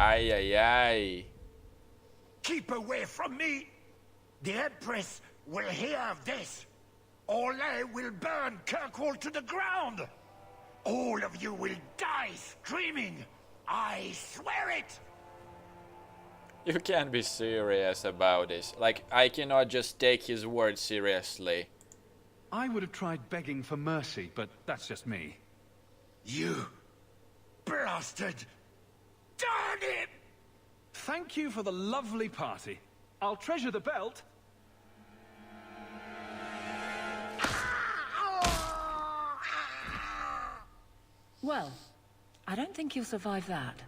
Ay, ay, ay. Keep away from me! The Empress will hear of this. Olay will burn Kirkwall to the ground. All of you will die screaming. I swear it! You can't be serious about this. Like, I cannot just take his word seriously. I would have tried begging for mercy, but that's just me. You blasted! Darn it! Thank you for the lovely party. I'll treasure the belt. Well, I don't think you'll survive that.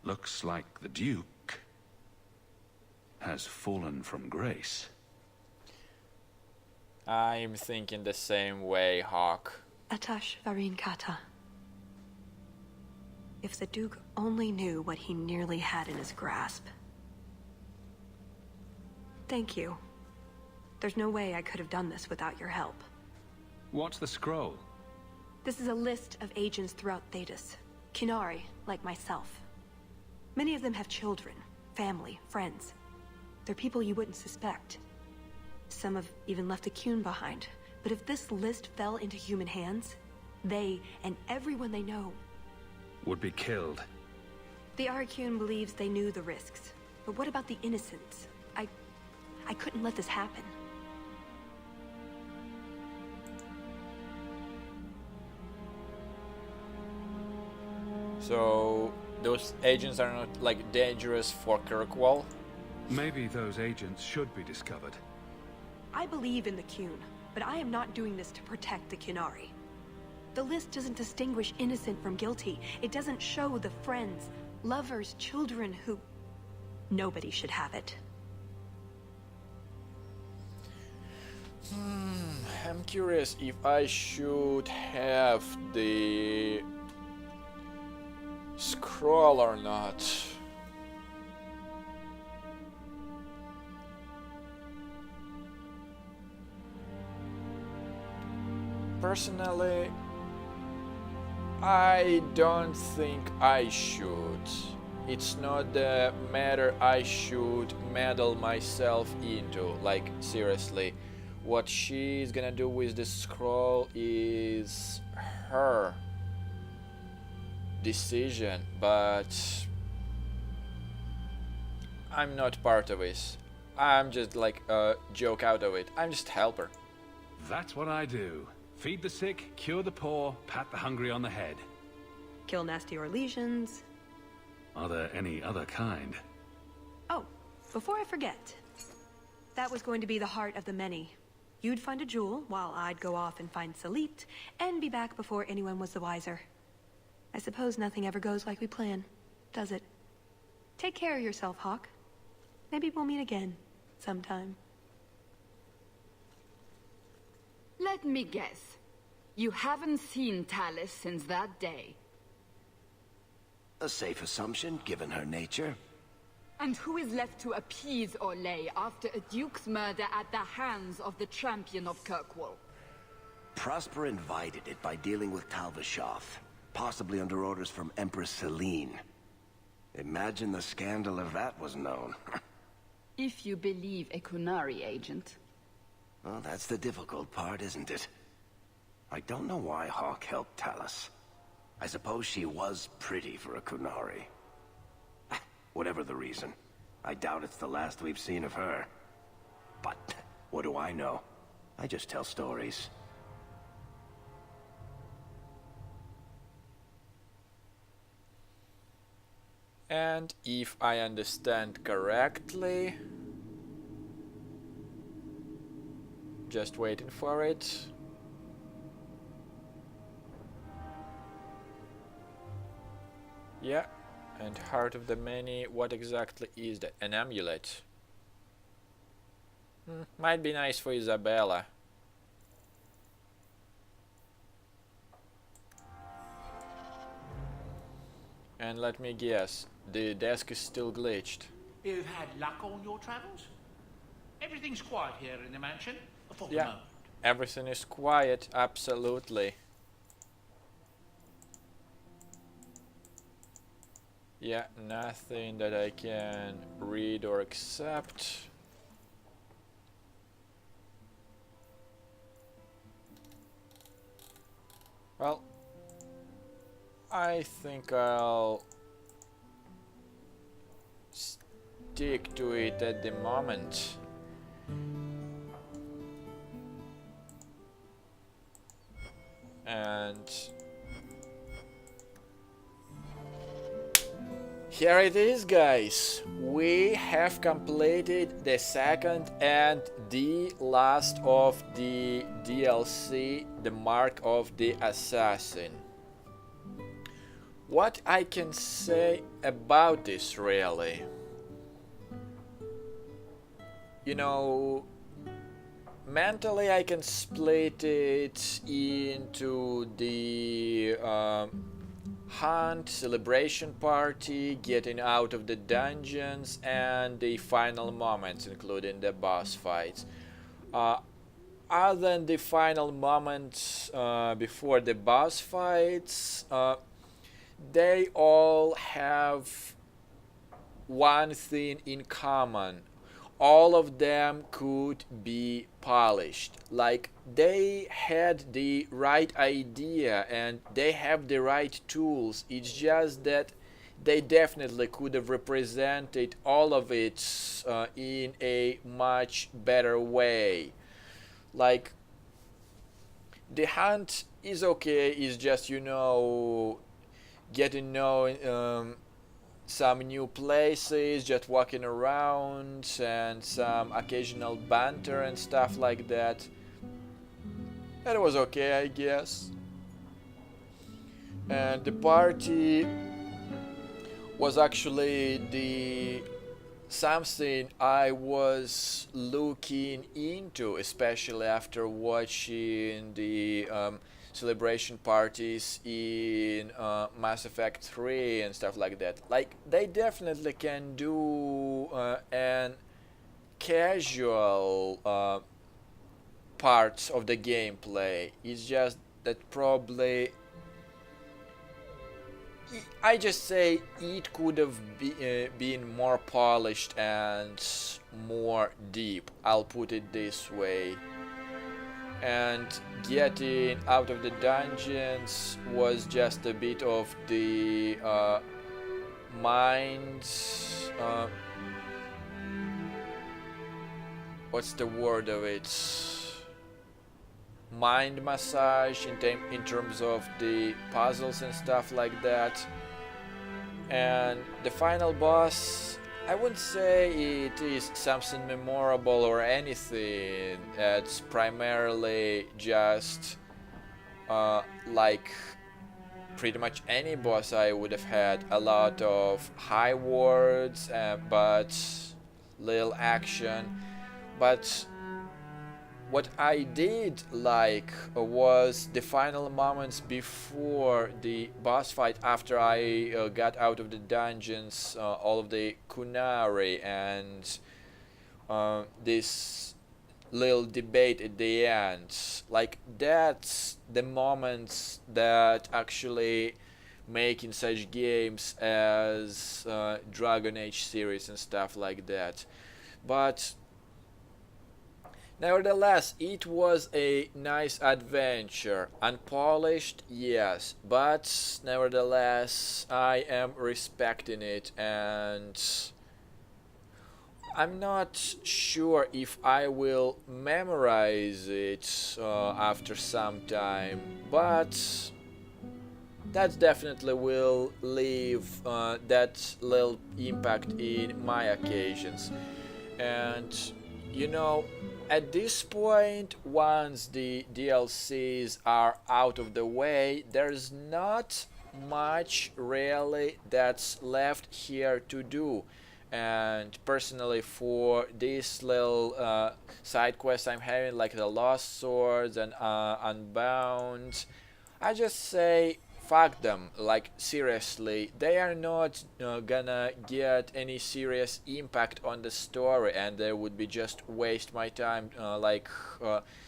Looks like the Duke has fallen from grace. I'm thinking the same way, Hawk. Atash Varin Kata. If the Duke only knew what he nearly had in his grasp. Thank you. There's no way I could have done this without your help. What's the scroll? This is a list of agents throughout Thetis. Kinari, like myself. Many of them have children, family, friends. They're people you wouldn't suspect. Some have even left a Qun behind. But if this list fell into human hands, they and everyone they know Would be killed. The Arcune believes they knew the risks. But what about the innocents? I couldn't let this happen. So, those agents are not, like, dangerous for Kirkwall? Maybe those agents should be discovered. I believe in the Qun, but I am not doing this to protect the Qunari. The list doesn't distinguish innocent from guilty. It doesn't show the friends, lovers, children who... Nobody should have it. I'm curious if I should have the scroll or not. Personally, I don't think I should. It's not the matter I should meddle myself into. Like, seriously, what she's gonna do with this scroll is her decision, but I'm not part of it. I'm just like a joke out of it. I'm just helper. That's what I do. Feed the sick, cure the poor, pat the hungry on the head. Kill nasty Orlesians. Are there any other kind? Oh, before I forget. That was going to be the heart of the many. You'd find a jewel, while I'd go off and find Salit, and be back before anyone was the wiser. I suppose nothing ever goes like we plan, does it? Take care of yourself, Hawk. Maybe we'll meet again, sometime. Let me guess. You haven't seen Tallis since that day. A safe assumption, given her nature. And who is left to appease Olay after a duke's murder at the hands of the champion of Kirkwall? Prosper invited it by dealing with Talvashoth, possibly under orders from Empress Celine. Imagine the scandal if that was known. If you believe a Qunari agent. Well, that's the difficult part, isn't it? I don't know why Hawk helped Tallis. I suppose she was pretty for a Qunari. Whatever the reason, I doubt it's the last we've seen of her. But what do I know? I just tell stories. And if I understand correctly, just waiting for it. Yeah, and Heart of the Many, what exactly is that? An amulet? Might be nice for Isabella. And let me guess, the desk is still glitched. You've had luck on your travels? Everything's quiet here in the mansion for the Yeah, moment. everything is quiet, absolutely. Yeah, nothing that I can read or accept. Well, I think I'll stick to it at the moment. And here it is, guys. We have completed the second and the last of the DLC, the Mark of the Assassin. What I can say about this, really? You know, mentally I can split it into the hunt, celebration party, getting out of the dungeons, and the final moments, including the boss fights. Uh, Other than the final moments before the boss fights, they all have one thing in common. All of them could be polished. Like, they had the right idea and they have the right tools. It's just that they definitely could have represented all of it in a much better way. Like, the hunt is okay, it's just, getting know some new places, just walking around, and some occasional banter and stuff like that. That was okay, I guess. And the party was actually the something I was looking into, especially after watching the celebration parties in Mass Effect 3 and stuff like that. Like, they definitely can do an casual parts of the gameplay. It's just that probably I just say it could have been more polished and more deep. I'll put it this way. And getting out of the dungeons was just a bit of the mind. What's the word of it? Mind massage in terms of the puzzles and stuff like that. And the final boss, I wouldn't say it is something memorable or anything. It's primarily just like pretty much any boss I would have had. A lot of high words, but little action. But what I did like was the final moments before the boss fight, after I got out of the dungeons, all of the Kunari, and this little debate at the end. Like, that's the moments that actually make in such games as Dragon Age series and stuff like that. But nevertheless, it was a nice adventure. Unpolished, yes, but nevertheless, I am respecting it, and I'm not sure if I will memorize it after some time, but that definitely will leave that little impact in my occasions. And at this point, once the DLCs are out of the way, there's not much really that's left here to do. And personally, for these little side quests I'm having, like the Lost Swords and Unbound, I just say fuck them. Like, seriously, they are not gonna get any serious impact on the story, and they would be just waste my time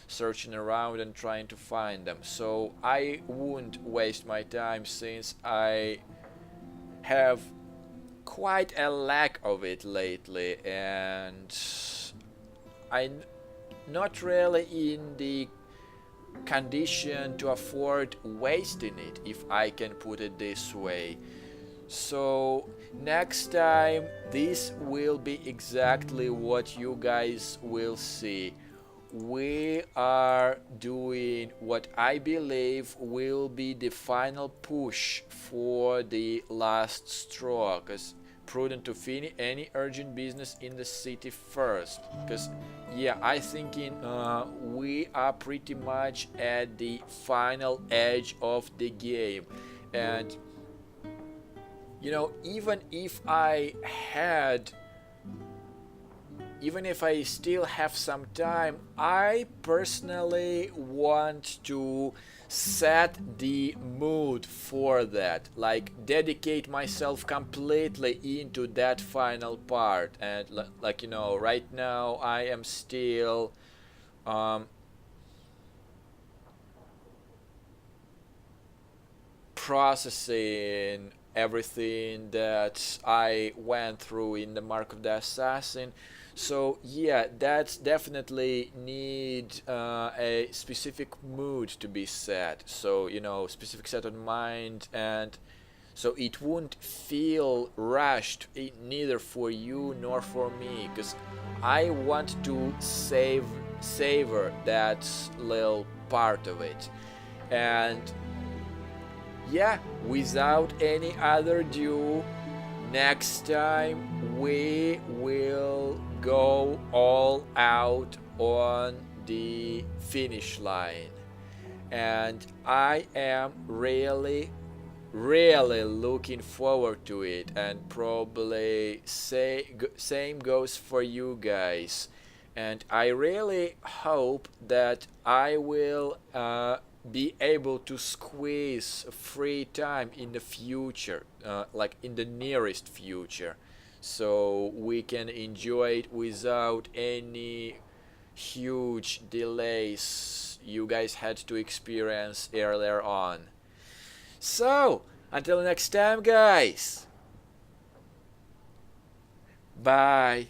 searching around and trying to find them. So I wouldn't waste my time, since I have quite a lack of it lately, and I'm not really in the condition to afford wasting it, if I can put it this way. So next time this will be exactly what you guys will see. We are doing what I believe will be the final push for the last straw, because prudent to finish any urgent business in the city first, because yeah, I thinking we are pretty much at the final edge of the game. And you know, even if I still have some time, I personally want to set the mood for that, like dedicate myself completely into that final part. And like, you know, right now I am still processing everything that I went through in the Mark of the Assassin. So yeah, that's definitely need a specific mood to be set. So, you know, specific set of mind, and so it won't feel rushed, neither for you nor for me, because I want to savor that little part of it. And yeah, without any other ado, next time we will go all out on the finish line. And I am really looking forward to it, and probably same goes for you guys. And I really hope that I will be able to squeeze free time in the future, like in the nearest future, so we can enjoy it without any huge delays you guys had to experience earlier on. So, until next time, guys. Bye.